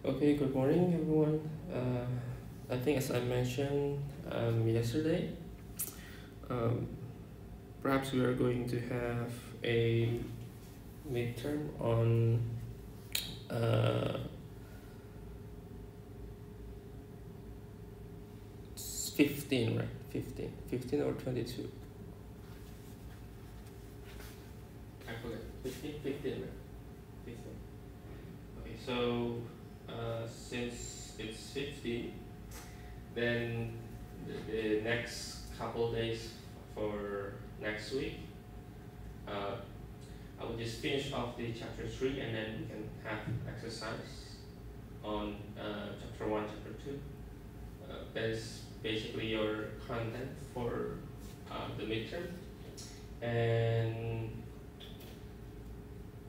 Okay, good morning, everyone. I think, as I mentioned yesterday, um, perhaps we are going to have a midterm on uh, 15, right? 15 or 22. I forget. 15, right? 15. Okay, so since it's 15, then the next couple days for next week, uh, I will just finish off the chapter 3 and then we can have exercise on chapter 1, chapter 2. That is basically your content for the midterm. And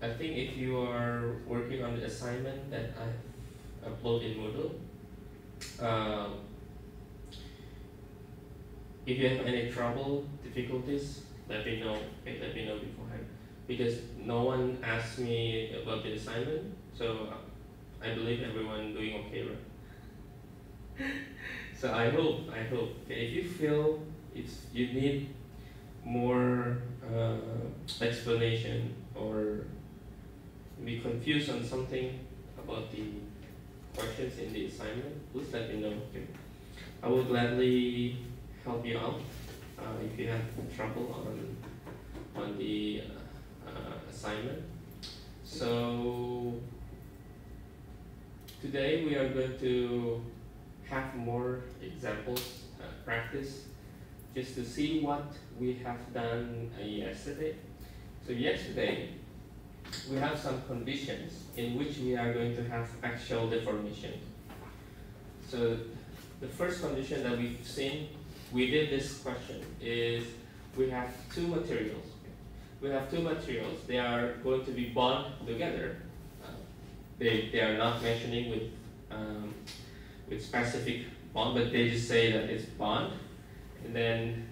I think if you are working on the assignment that I upload in Moodle, if you have any trouble, difficulties, let me know. Okay, let me know beforehand, because no one asked me about the assignment, so I believe everyone doing okay, right? So I hope. Okay, if you feel you need more explanation or be confused on something about the questions in the assignment, please let me know. Okay, I will gladly help you out if you have trouble on the assignment. So today we are going to have more examples, practice, just to see what we have done yesterday. So yesterday we have some conditions in which we are going to have axial deformation. So the first condition that we've seen within this question is we have two materials. We have two materials. They are going to be bonded together. They are not mentioning with specific bond, but they just say that it's bond. And then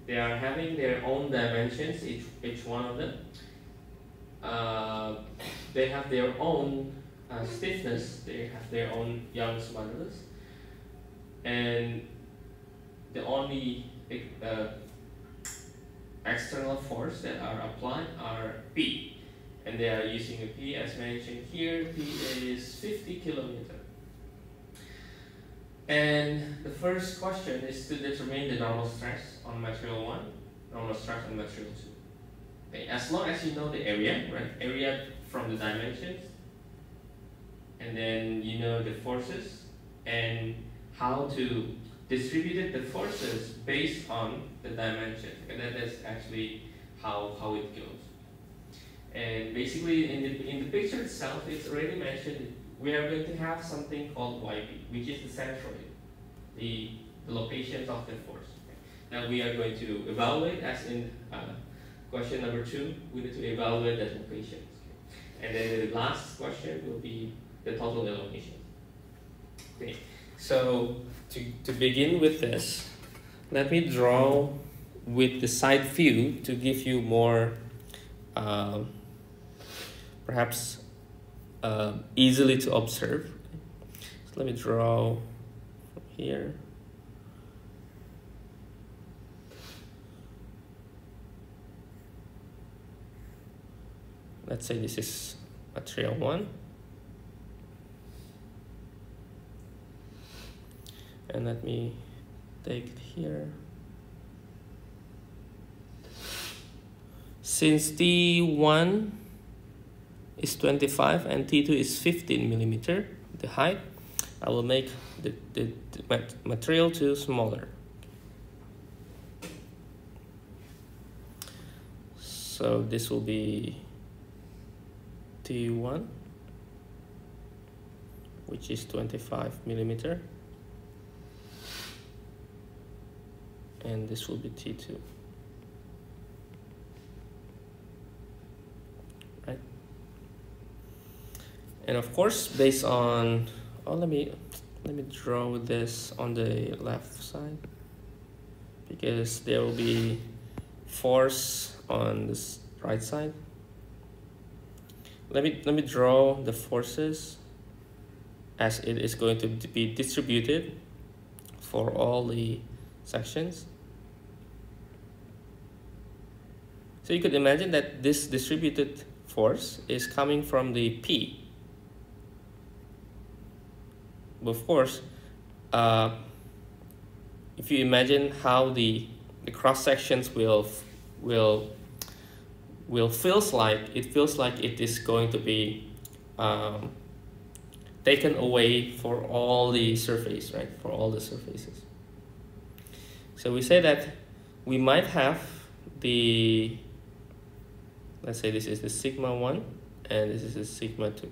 they are having their own dimensions, each one of them. They have their own stiffness. They have their own Young's modulus. And the only external force that are applied are P. And they are using a P as mentioned here. P is 50 kilometers. And the first question is to determine the normal stress on material 1, normal stress on material 2. Okay, as long as you know the area, right? Area from the dimensions, and then you know the forces and how to distribute the forces based on the dimensions. And that is actually how it goes. And basically in the picture itself, it's already mentioned we are going to have something called YP, which is the centroid, the locations of the force. Now we are going to evaluate, as in question number 2, we need to evaluate the locations. And then the last question will be the total elevation. Okay, so to begin with this, let me draw with the side view to give you more perhaps easily to observe. So let me draw from here. Let's say this is material 1. And let me take it here. Since T1 is 25 and T2 is 15 millimeter, the height, I will make the material 2 smaller. So this will be T1, which is 25 millimeter. And this will be T2. Right? And of course, based on, let me draw this on the left side, because there will be force on this right side. let me draw the forces as it is going to be distributed for all the sections. So you could imagine that this distributed force is coming from the P. Of course, if you imagine how the cross sections will feels like it is going to be taken away for all the surface, right? For all the surfaces. So we say that we might have the, let's say this is the sigma 1 and this is the sigma 2.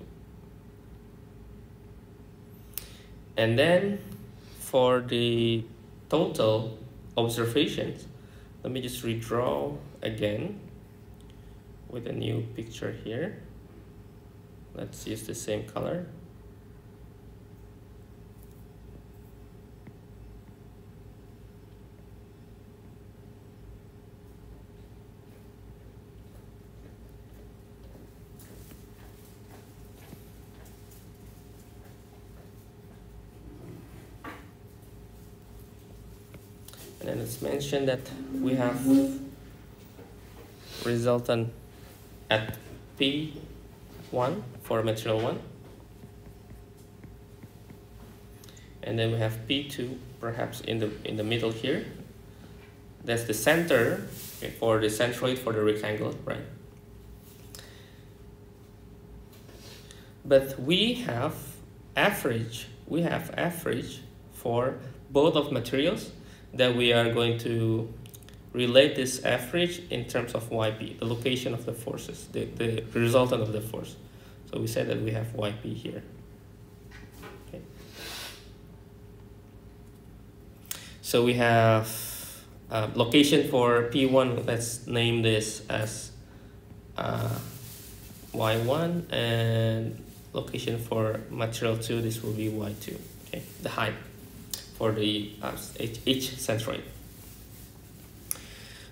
And then for the total observations, let me just redraw again with a new picture here. Let's use the same color. And then it's mentioned that we have resultant at P1 for material 1. And then we have P2 perhaps in the middle here. That's the center, okay, for the centroid for the rectangle, right? But we have average for both of materials that we are going to relate this average in terms of YP, the location of the forces, the resultant of the force. So we said that we have YP here. Okay. So we have location for P1, let's name this as Y1, and location for material 2, this will be Y2, okay, the height for the each centroid.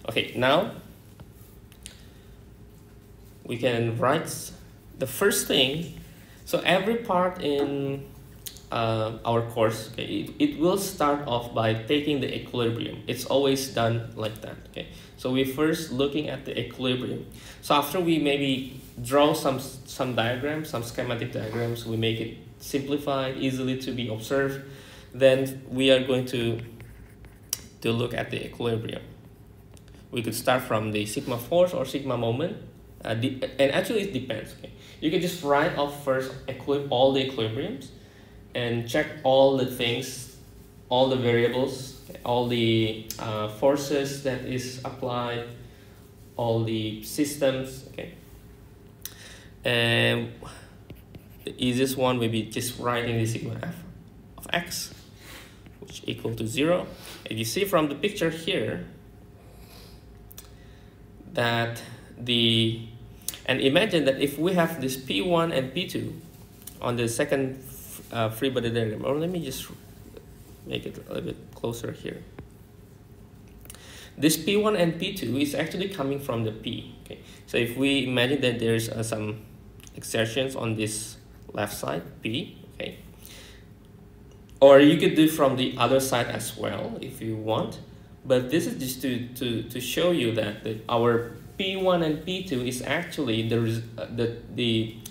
Okay, now we can write the first thing. So every part in our course, okay, it will start off by taking the equilibrium. It's always done like that. Okay, so we first looking at the equilibrium. So after we maybe draw some diagrams, some schematic diagrams, we make it simplified, easily to be observed. Then we are going to look at the equilibrium. We could start from the sigma force or sigma moment, and actually it depends. Okay, you can just write off first all the equilibriums and check all the things, all the variables, okay, all the forces that is applied, all the systems. Okay, and the easiest one will be just writing the sigma f of x, which equal to 0. And you see from the picture here that and imagine that if we have this P1 and P2 on the second free body diagram, or let me just make it a little bit closer here. This P1 and P2 is actually coming from the P. Okay, so if we imagine that there's some exertions on this left side, P, okay, or you could do from the other side as well if you want. But this is just to show you that our P1 and P2 is actually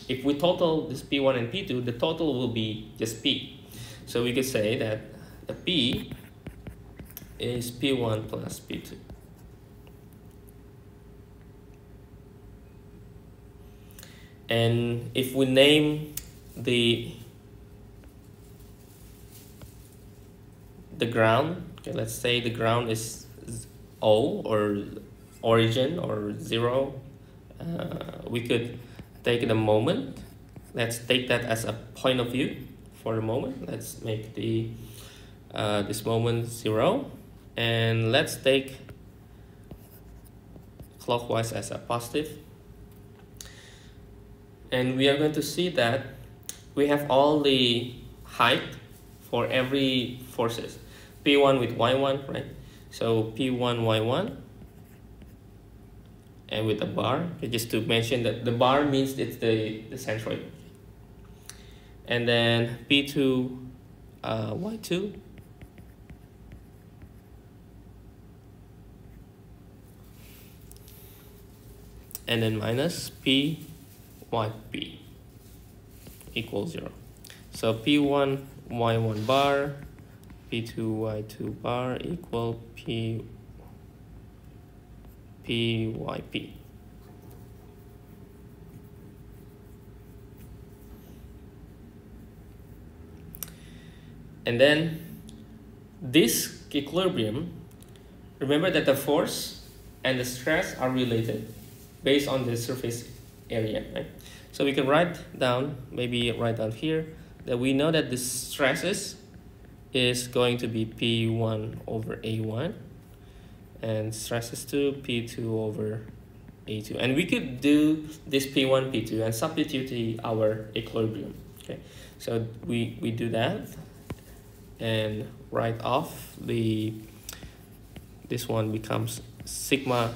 if we total this P1 and P2, the total will be just P. So we could say that the P is P1 plus P2. And if we name the ground, okay, let's say the ground is O, or origin, or 0. We could take the moment. Let's take that as a point of view for the moment. Let's make the this moment 0, and let's take clockwise as a positive. And we are going to see that we have all the height for every forces. P1 with Y1, right? So P1, Y1, and with a bar, just to mention that the bar means it's the centroid. And then P2 Y2 and then minus P YP equals 0. So P1 Y1 bar, P2 Y2 bar equal PYP. And then this equilibrium, remember that the force and the stress are related based on the surface area, right? So we can write down, maybe write down here, that we know that the stresses is going to be P1 over A1 and stresses 2 P2 over A2. And we could do this P1, P2 and substitute our equilibrium. Okay, so we do that and write off this one becomes sigma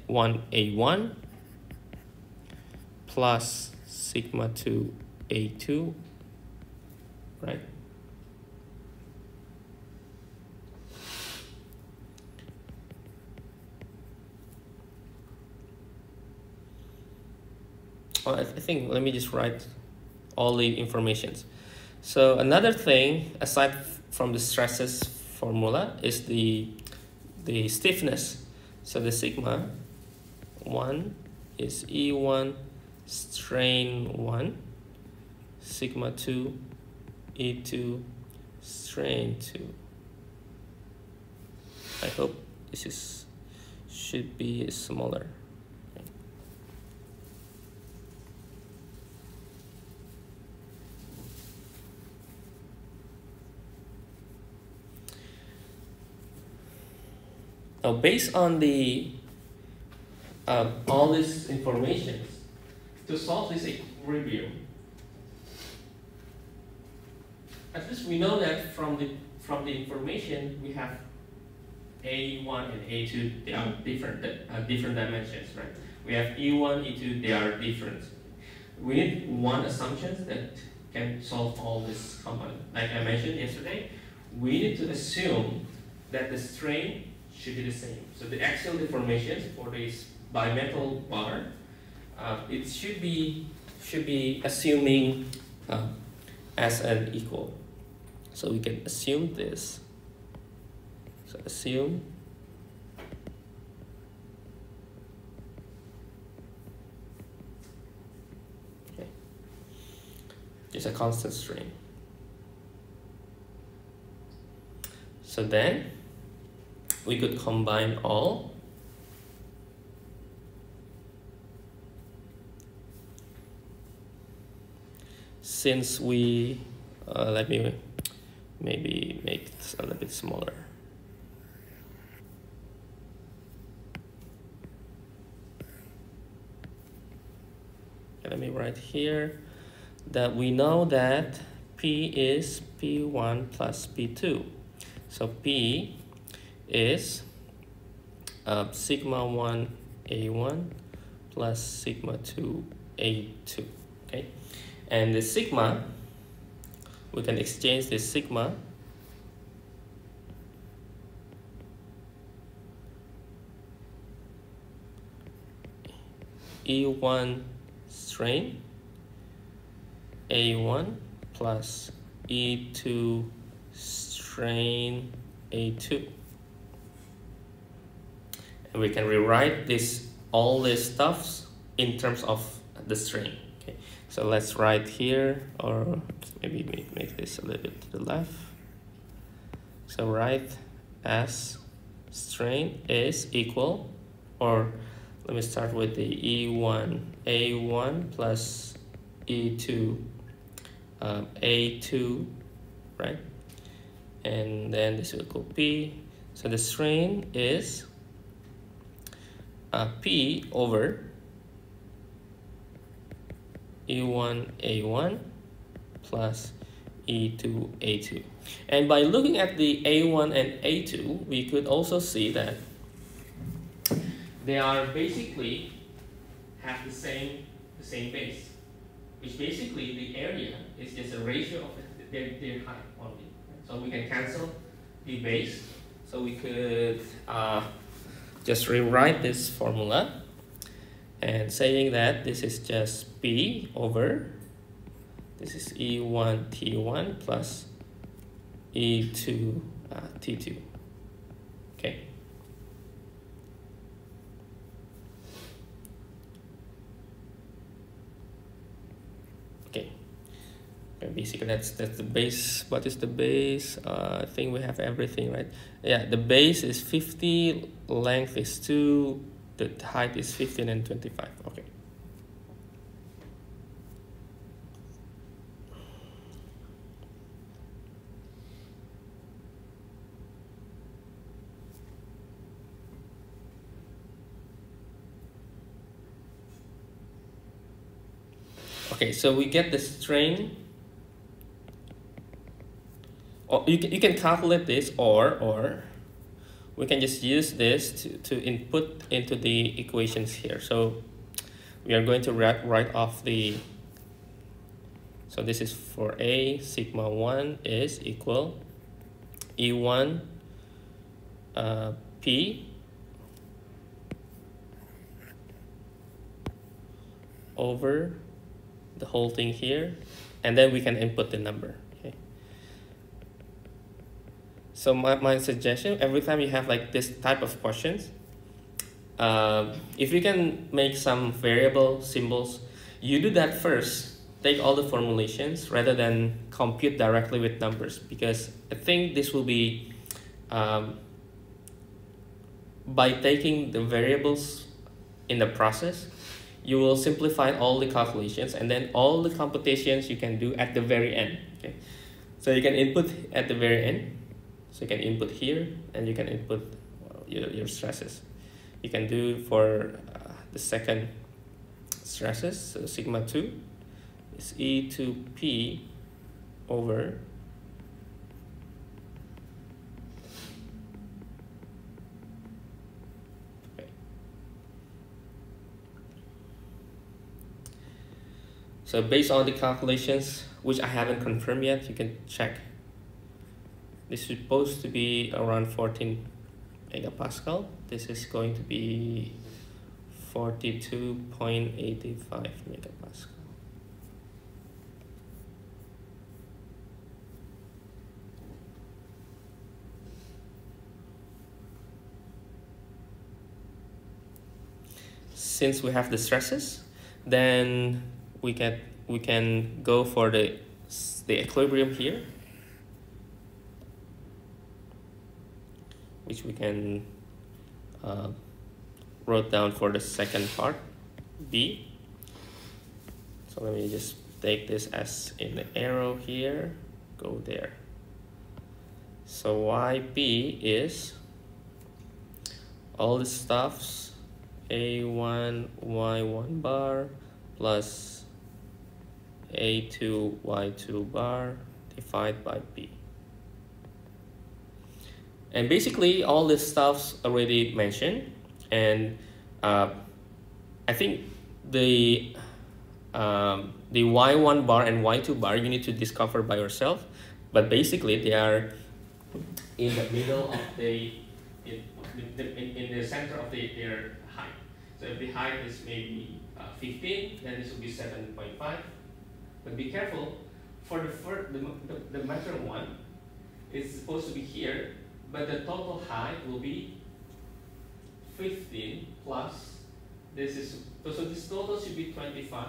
1 A1 plus sigma 2 A2, right? Oh, I think let me just write all the informations. So another thing aside from the stresses formula is the stiffness. So the sigma 1 is E1 strain 1, sigma 2 E2 strain 2. I hope this should be smaller. Now, based on the all this information, to solve this equilibrium, at least we know that from the information we have A1 and A2, they are different dimensions, right? We have E1, E2, they are different. We need one assumption that can solve all this component. Like I mentioned yesterday, we need to assume that the strain should be the same. So the axial deformations for this bimetal bar, it should be assuming as an equal. So we can assume this. So assume it's a constant strain. So then we could combine all. Since we, let me maybe make this a little bit smaller. Let me write here that we know that P is P1 plus P2. So P is sigma 1 A1 plus sigma 2 A2, okay? And the sigma, we can exchange the sigma E1 strain A1 plus E2 strain A2. And we can rewrite all these stuffs in terms of the strain. Okay, so let's write here, or maybe make this a little bit to the left. So write as strain is equal, or let me start with the E1 A1 plus E2 A2, right? And then this will equal P. So the strain is P over E1 A1 plus E2 A2. And by looking at the A1 and A2, we could also see that they are basically have the same base, which basically the area is just a ratio of their height only. So we can cancel the base. So we could just rewrite this formula and saying that this is just P over, this is E1 T1 plus E2 T2. Okay. Okay. Basically that's the base. What is the base? I think we have everything, right? Yeah, the base is 50, length is 2, the height is 15 and 25. Okay. Okay, so we get the strain. Or you can calculate this, or we can just use this to input into the equations here. So we are going to write off the, so this is for A, sigma 1 is equal E1 P over the whole thing here, and then we can input the number. Okay. So my suggestion, every time you have like this type of questions, if you can make some variable symbols, you do that first. Take all the formulations rather than compute directly with numbers, because I think this will be by taking the variables in the process, you will simplify all the calculations, and then all the computations you can do at the very end. Okay, so you can input at the very end. So you can input here, and you can input your stresses. You can do for the second stresses. So sigma 2 is E2P over So based on the calculations, which I haven't confirmed yet, you can check. This is supposed to be around 14 megapascal. This is going to be 42.85 megapascal. Since we have the stresses, then we can go for the equilibrium here, which we can wrote down for the second part, B. So let me just take this as in the arrow here, go there. So YB is all the stuffs A1 Y1 bar plus A2 Y2 bar divided by B. And basically all this stuff's already mentioned, and I think the Y1 bar and Y2 bar you need to discover by yourself, but basically they are in the middle of in the center of their height. So if the height is maybe 15, then this will be 7.5. But be careful, for the metric one, it's supposed to be here, but the total height will be 15 plus this is, so this total should be 25.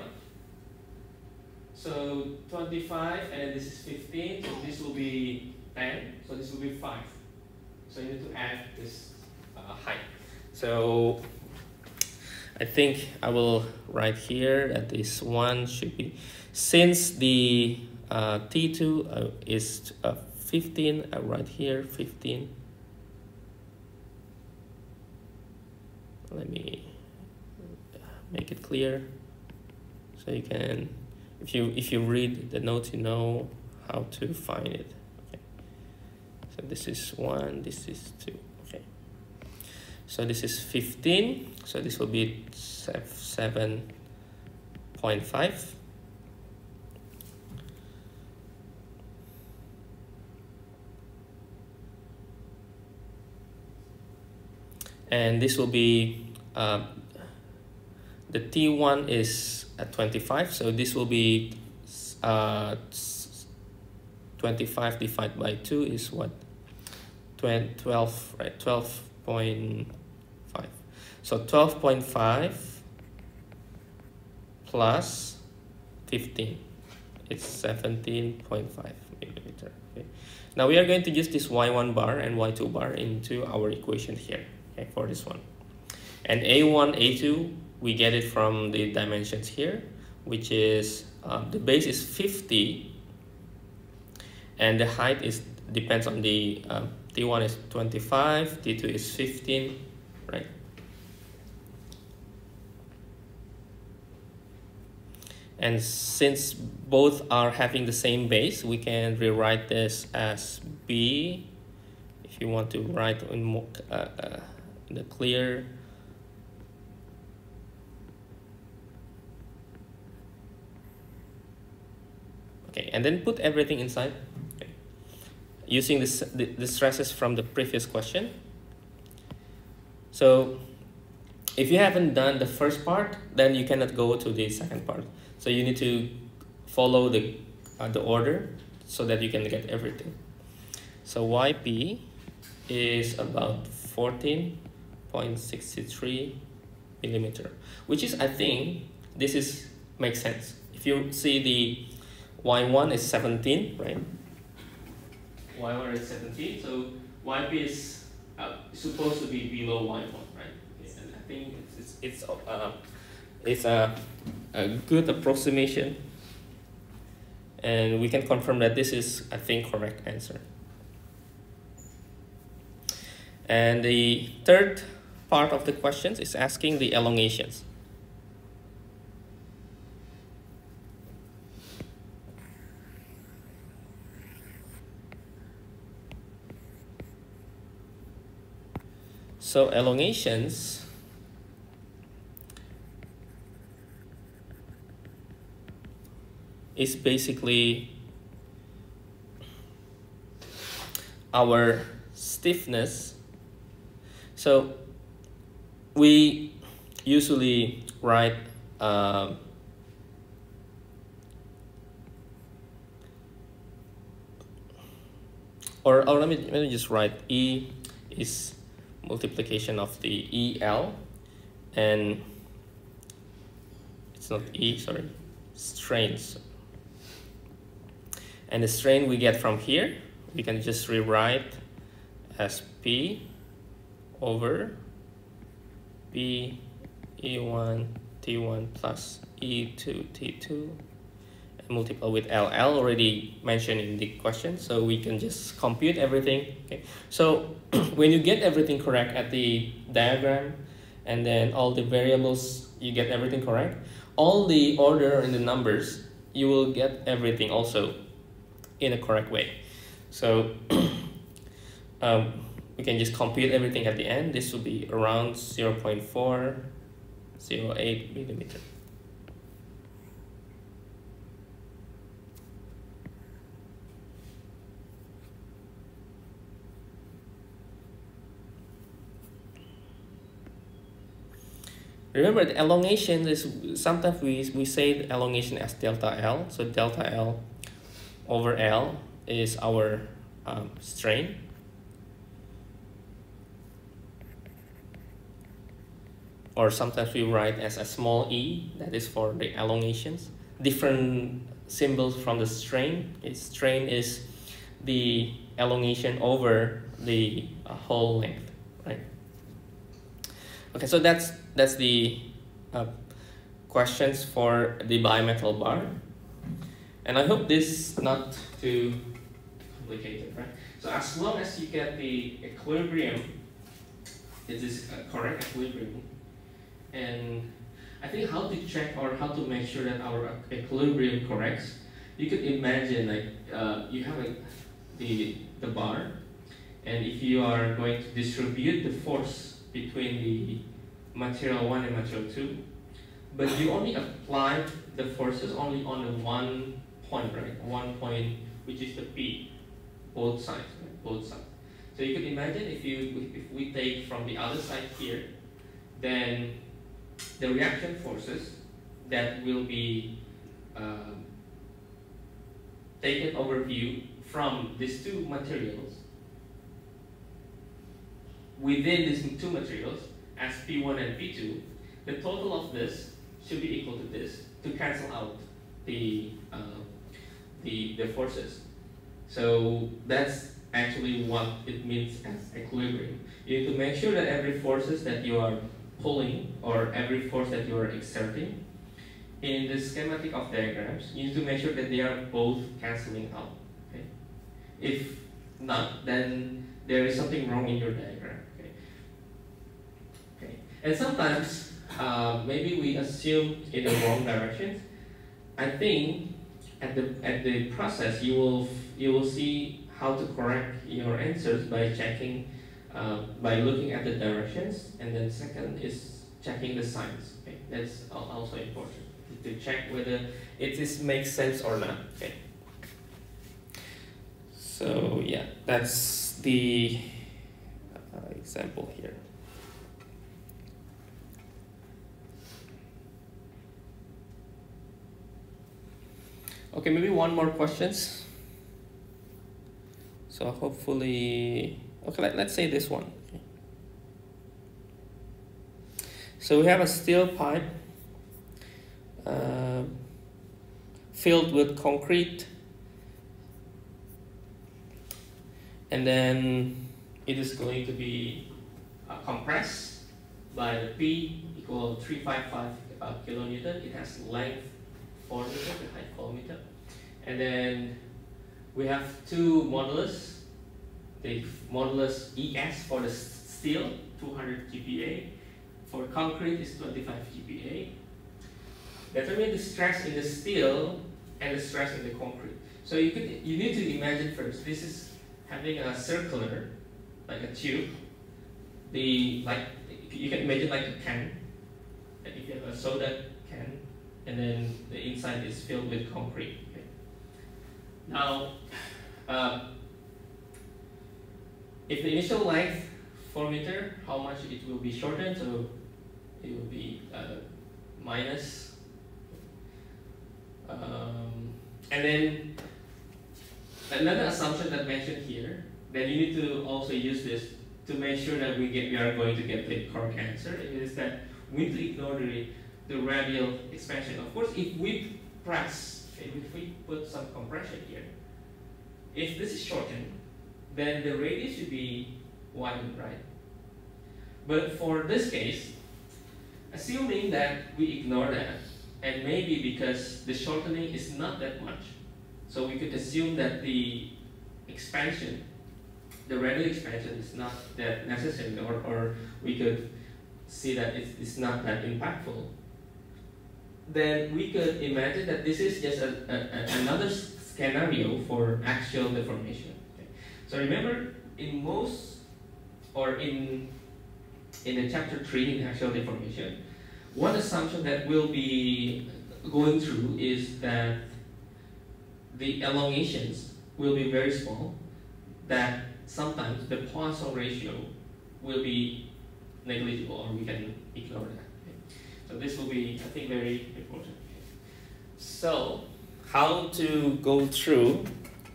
So 25 and this is 15, so this will be 10, so this will be 5. So you need to add this height. So I think I will write here that this one should be, since the T2 is 15, I write here 15. Let me make it clear so you can, if you read the notes, you know how to find it. Okay. So this is 1, this is 2. Okay. So this is 15, so this will be 7.5. And this will be, the T1 is at 25, so this will be 25 divided by 2 is what? 12, right? 12.5. So 12.5 plus 15, it's 17.5 millimeter. Okay. Now we are going to use this y1 bar and y2 bar into our equation here, okay, for this one. And a1, a2, we get it from the dimensions here, which is the base is 50, and the height is depends on the T1 is 25, T2 is 15, right? And since both are having the same base, we can rewrite this as B. If you want to write in more, the clear. Okay, and then put everything inside. Okay. Using the stresses from the previous question. So if you haven't done the first part, then you cannot go to the second part. So you need to follow the order so that you can get everything. So YP is about 14.63 millimeter, which is, I think, this is makes sense. If you see the Y1 is 17, right? Y1 is 17, so YP is supposed to be below Y1, right? Okay. And I think it's a good approximation, and we can confirm that this is, I think, correct answer. And the third part of the questions is asking the elongations. So elongations is basically our stiffness. So we usually write or let me just write E is multiplication of the EL, and it's not E, sorry, strains. And the strain we get from here, we can just rewrite as P over B E1 T1 plus E2 T2 and multiply with L. L already mentioned in the question, so we can just compute everything. Okay, so when you get everything correct at the diagram and then all the variables, you get everything correct, all the order in the numbers, you will get everything also in a correct way. So we can just compute everything at the end. This will be around 0.408 millimeter. Remember, the elongation is, sometimes we say the elongation as delta L. So delta L over L is our strain. Or sometimes we write as a small e, that is for the elongations. Different symbols from the strain. Strain is the elongation over the whole length, right? Okay, so that's the questions for the bimetal bar. And I hope this is not too complicated, right? So as long as you get the equilibrium, it is a correct equilibrium. And I think how to check or how to make sure that our equilibrium corrects, you could imagine like you have the bar, and if you are going to distribute the force between the material 1 and material 2, but you only apply the forces only on the one point, right? One point, which is the P, both sides, right? Both sides. So you could imagine if we take from the other side here, then the reaction forces that will be taken overview from these two materials within these two materials as P1 and P2, the total of this should be equal to this to cancel out the forces. So that's actually what it means as equilibrium. You need to make sure that every forces that you are pulling or every force that you are exerting in the schematic of diagrams, you need to make sure that they are both cancelling out. Okay? If not, then there is something wrong in your diagram. Okay? Okay. And sometimes maybe we assume in the wrong directions. I think at the process you will see how to correct your answers by checking by looking at the directions, and then second is checking the signs. Okay? That's also important to check whether it makes sense or not. Okay. So yeah, that's the example here. Okay, maybe one more questions. So hopefully, okay, let's say this one. Okay. So we have a steel pipe filled with concrete, and then it is going to be compressed by the P equal 355 kilonewton. It has length 4 meters, the height 4 meters, and then we have two modulus. The modulus ES for the steel 200 GPa, for concrete is 25 GPa. Determine the stress in the steel and the stress in the concrete. So you need to imagine first, this is having a circular, like a tube. You can imagine like a can. Like if you have a soda can, and then the inside is filled with concrete. Okay. Now, if the initial length 4 meters, how much it will be shortened? So it will be minus. And then another assumption that mentioned here, that you need to also use this to make sure that we are going to get the correct answer, is that we need to ignore the radial expansion. Of course, if we press, if we put some compression here, if this is shortened, then the radius should be widened, right? But for this case, assuming that we ignore that, and maybe because the shortening is not that much, so we could assume that the expansion, the radial expansion is not that necessary, or we could see that it's not that impactful, then we could imagine that this is just another scenario for axial deformation. Okay. So remember, in most, or in the chapter 3 in axial deformation, one assumption that we'll be going through is that the elongations will be very small, that sometimes the Poisson ratio will be negligible, or we can ignore that. Okay. So this will be, I think, very important. So how to go through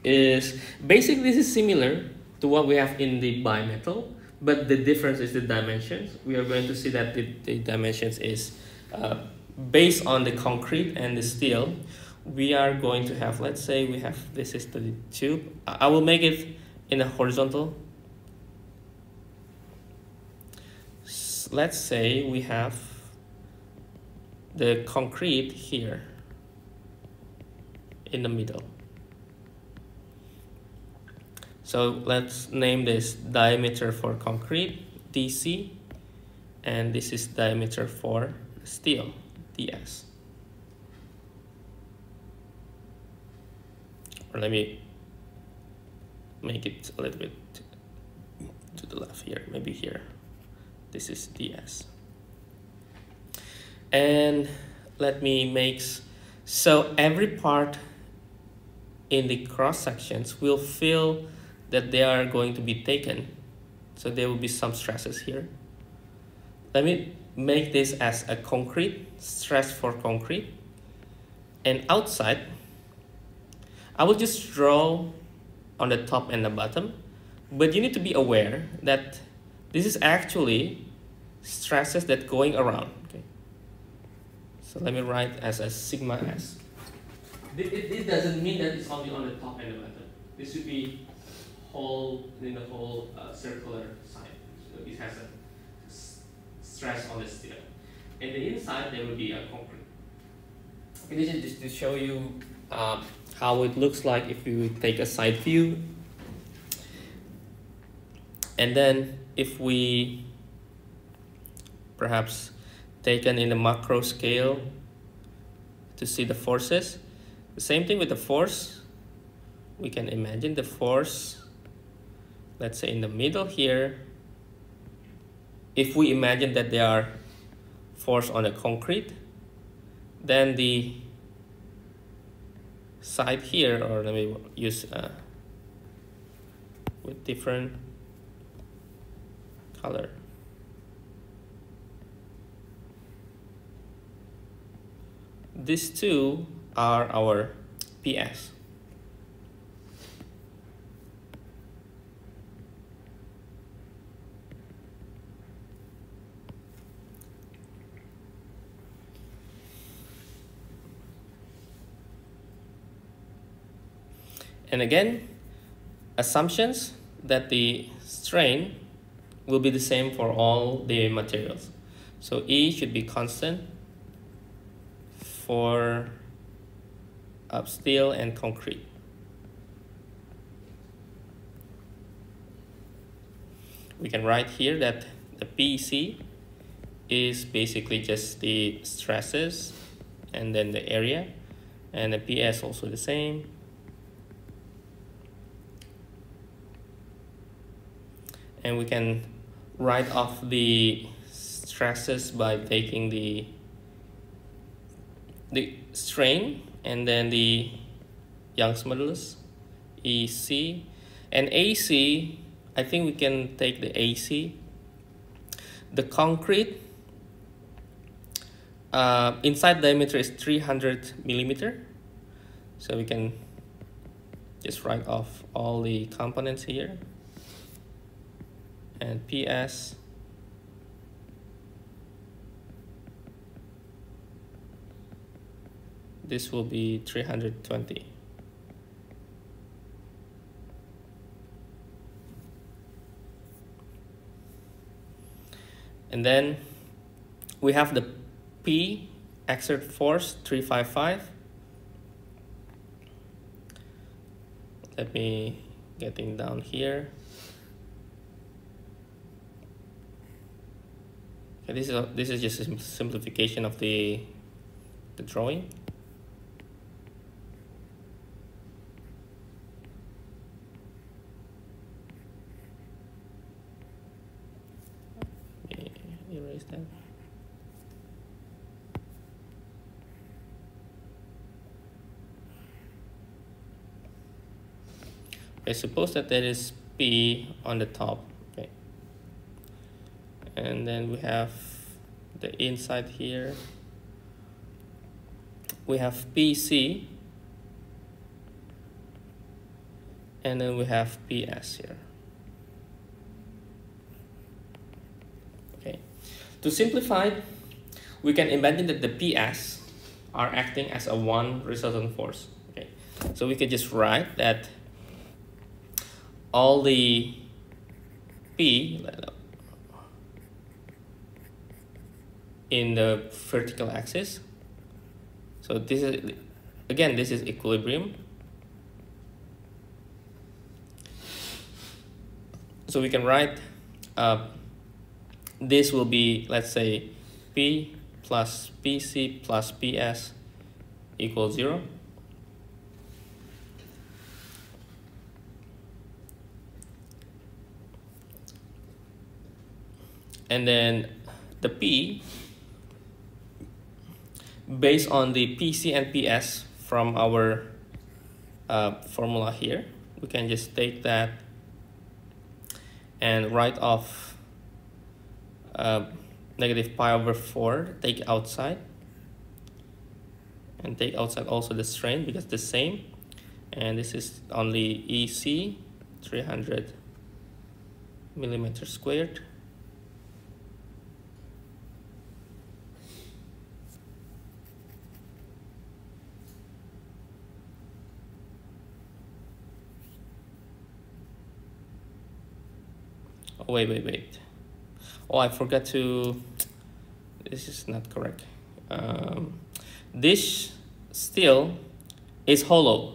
is, basically this is similar to what we have in the bimetal, but the difference is the dimensions. We are going to see that the dimensions is based on the concrete and the steel. We are going to have, let's say we have, this is the tube. I will make it in a horizontal. Let's say we have the concrete here in the middle. So let's name this diameter for concrete, DC, and this is diameter for steel, DS. Or let me make it a little bit to the left here, maybe here. This is ds. And let me make, so every part in the cross sections will feel that they are going to be taken. So there will be some stresses here. Let me make this as a concrete, stress for concrete. And outside, I will just draw on the top and the bottom, but you need to be aware that this is actually stresses that going around. Okay. So let me write as a sigma s. It doesn't mean that it's only on the top and the bottom. This should be whole in the whole circular side. So it has a stress on the steel. In the inside, there will be a concrete. Okay, this is just to show you how it looks like if you take a side view. And then if we perhaps taken in the macro scale to see the forces, the same thing with the force. We can imagine the force, let's say in the middle here. If we imagine that there are force on the concrete, then the side here, or let me use with different color. These two are our PS. And again, assumptions that the strain will be the same for all the materials. So E should be constant for steel and concrete. We can write here that the PEC is basically just the stresses and then the area, and the PS also the same. And we can write off the stresses by taking the strain and then the Young's modulus, EC, and AC. I think we can take the AC. The concrete inside diameter is 300 millimeter, so we can just write off all the components here. And PS this will be 320. And then we have the P exert force 355. Let me getting down here. Okay, this is just a simplification of the drawing. Erase that. Okay, suppose that there is P on the top, okay, and then we have the inside here. We have PC, and then we have PS here. Okay, to simplify, we can imagine that the PS are acting as a one resultant force. Okay, so we could just write that all the P in the vertical axis. So this is, again, this is equilibrium. So we can write this will be, let's say, P plus PC plus PS equals 0. And then the P, based on the PC and PS from our formula here, we can just take that and write off negative pi over 4, take outside, and take outside also the strain because it's the same, and this is only EC 300 millimeters squared. Oh, wait. Oh, I forgot to, this is not correct. This still is hollow.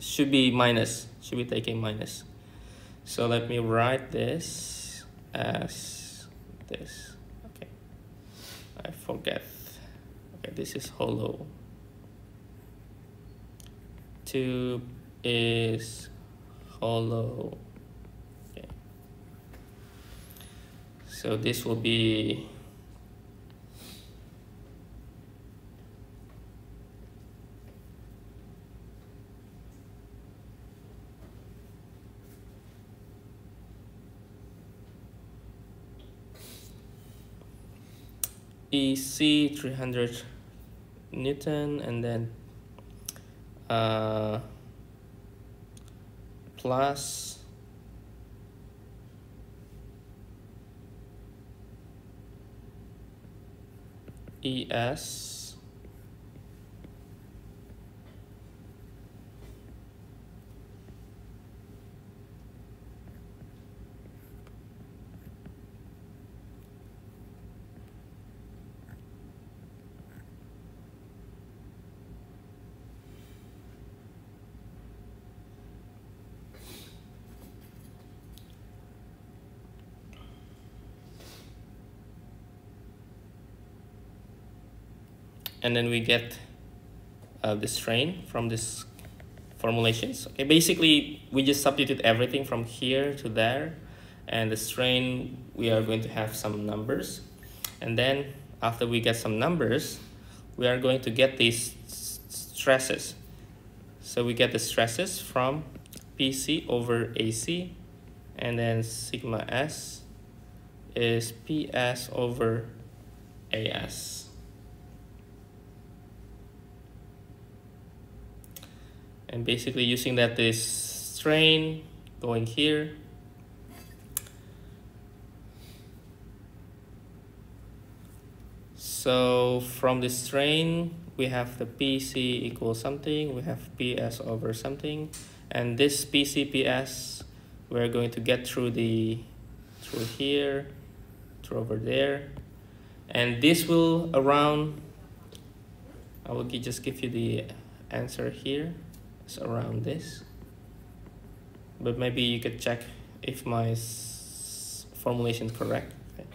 Should be minus, should be taking minus. So let me write this as this. Okay, I forget. Okay, this is hollow. Tube is hollow. Okay. So this will be EC 300 Newton, and then plus ES and then we get the strain from this formulations. Okay, basically we just substitute everything from here to there, and the strain we are going to have some numbers, and then after we get some numbers we are going to get these stresses. So we get the stresses from PC over AC, and then sigma S is PS over AS. And basically using that this strain going here, so from the strain we have the PC equals something, we have PS over something, and this PC PS we're going to get through here, through over there, and this will around, I will just give you the answer here. It's around this, but maybe you could check if my formulation is correct. Okay.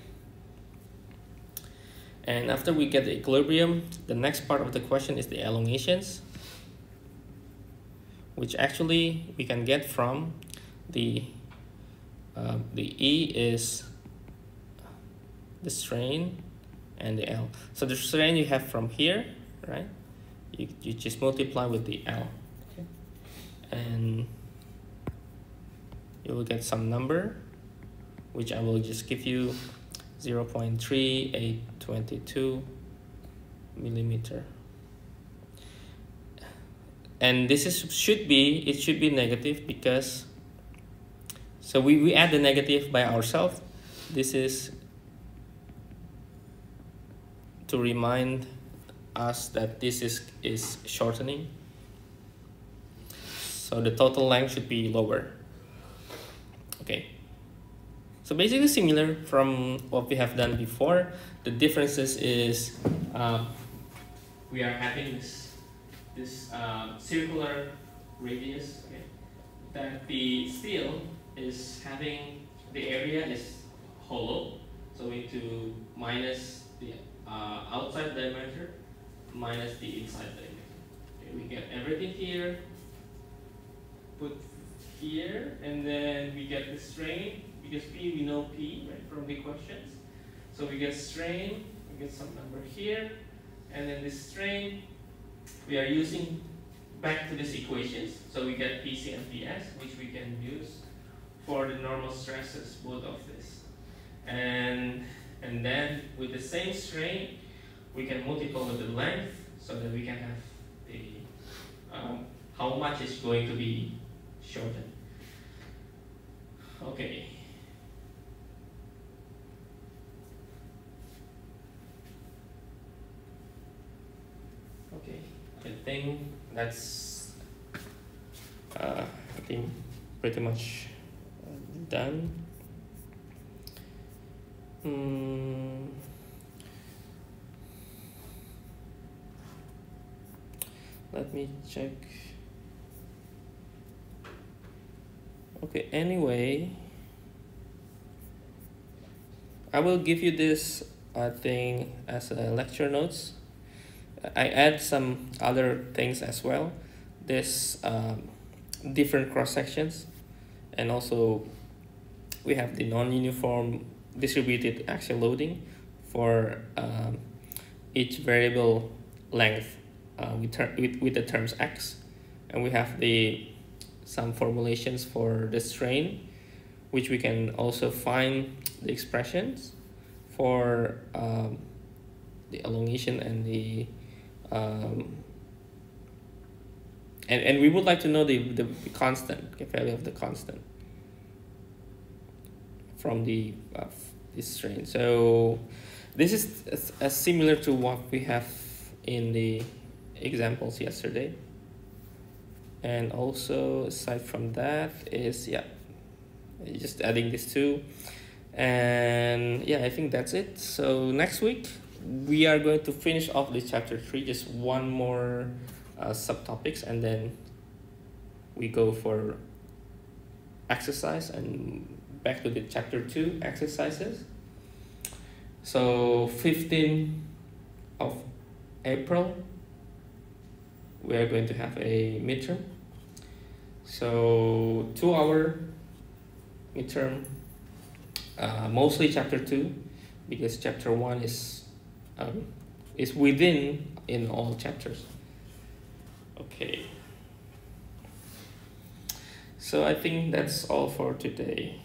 And after we get the equilibrium, the next part of the question is the elongations, which actually we can get from the E is the strain and the L. So the strain you have from here, right? You just multiply with the L. And you will get some number, which I will just give you 0.3822 millimeter. And this is should be negative because, so we add the negative by ourselves. This is to remind us that this is shortening. So the total length should be lower. Okay. So basically similar from what we have done before. The differences is we are having this circular radius. Okay. That the steel is having, the area is hollow. So we need to minus the outside diameter minus the inside diameter. Okay, we get everything here. Put here, and then we get the strain, we because P, we know P, right, from the questions. So we get strain, we get some number here, and then this strain, we are using back to these equations. So we get PC and PS, which we can use for the normal stresses, both of this. And then with the same strain, we can multiply with the length so that we can have the how much is going to be shortened. Okay. Okay, I think that's pretty much done. Let me check. Okay, anyway, I will give you this thing as a lecture notes. I add some other things as well. This different cross sections, and also we have the non-uniform distributed axial loading for each variable length with the terms x, and we have some formulations for the strain, which we can also find the expressions for the elongation and the and we would like to know the constant, the value of the constant from the this strain. So this is similar to what we have in the examples yesterday. And also aside from that is just adding these two. And yeah, I think that's it. So next week we are going to finish off this chapter 3, just one more subtopics, and then we go for exercise and back to the chapter 2 exercises. So 15th of April we are going to have a midterm. So 2-hour midterm, mostly chapter 2, because chapter 1 is within in all chapters. Okay, so I think that's all for today.